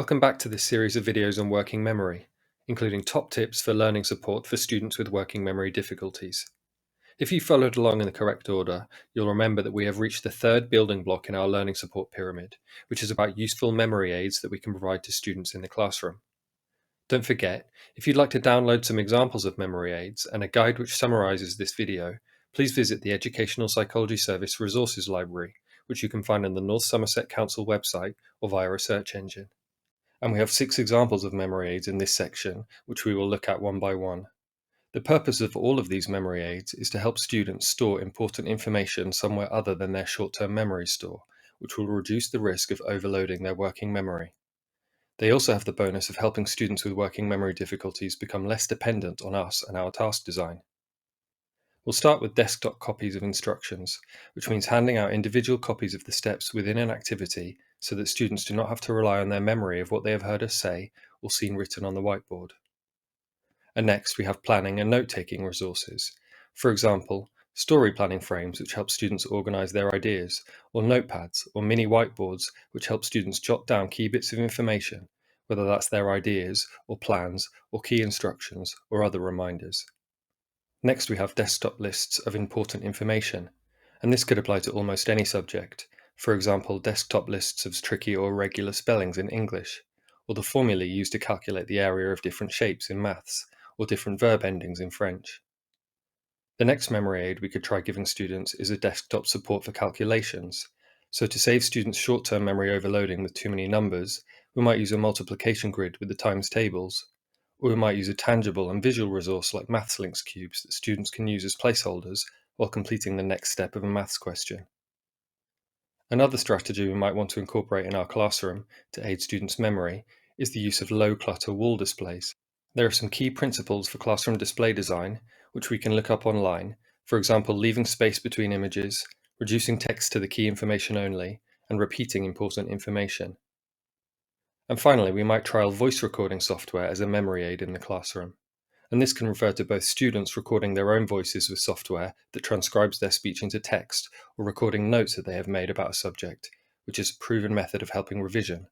Welcome back to this series of videos on working memory, including top tips for learning support for students with working memory difficulties. If you followed along in the correct order, you'll remember that we have reached the third building block in our learning support pyramid, which is about useful memory aids that we can provide to students in the classroom. Don't forget, if you'd like to download some examples of memory aids and a guide which summarizes this video, please visit the Educational Psychology Service Resources Library, which you can find on the North Somerset Council website or via a search engine. And we have 6 examples of memory aids in this section, which we will look at one by one. The purpose of all of these memory aids is to help students store important information somewhere other than their short-term memory store, which will reduce the risk of overloading their working memory. They also have the bonus of helping students with working memory difficulties become less dependent on us and our task design. We'll start with desktop copies of instructions, which means handing out individual copies of the steps within an activity so that students do not have to rely on their memory of what they have heard us say or seen written on the whiteboard. And next we have planning and note-taking resources. For example, story planning frames which help students organize their ideas, or notepads or mini whiteboards which help students jot down key bits of information, whether that's their ideas or plans or key instructions or other reminders. Next we have desktop lists of important information, and this could apply to almost any subject. For example, desktop lists of tricky or irregular spellings in English, or the formulae used to calculate the area of different shapes in maths, or different verb endings in French. The next memory aid we could try giving students is a desktop support for calculations. So to save students short-term memory overloading with too many numbers, we might use a multiplication grid with the times tables, or we might use a tangible and visual resource like MathsLinks cubes that students can use as placeholders while completing the next step of a maths question. Another strategy we might want to incorporate in our classroom to aid students' memory is the use of low-clutter wall displays. There are some key principles for classroom display design, which we can look up online, for example, leaving space between images, reducing text to the key information only, and repeating important information. And finally, we might trial voice recording software as a memory aid in the classroom. And this can refer to both students recording their own voices with software that transcribes their speech into text, or recording notes that they have made about a subject, which is a proven method of helping revision.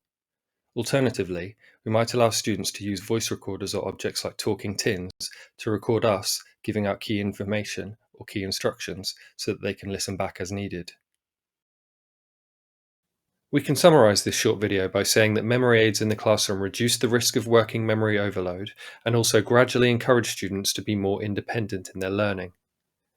Alternatively, we might allow students to use voice recorders or objects like talking tins to record us giving out key information or key instructions so that they can listen back as needed. We can summarize this short video by saying that memory aids in the classroom reduce the risk of working memory overload and also gradually encourage students to be more independent in their learning.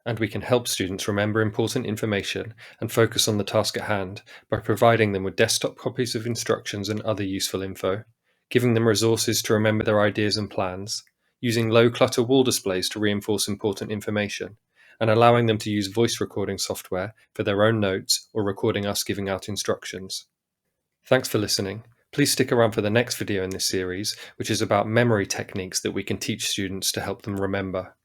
And we can help students remember important information and focus on the task at hand by providing them with desktop copies of instructions and other useful info, giving them resources to remember their ideas and plans, using low-clutter wall displays to reinforce important information, and allowing them to use voice recording software for their own notes or recording us giving out instructions. Thanks for listening. Please stick around for the next video in this series, which is about memory techniques that we can teach students to help them remember.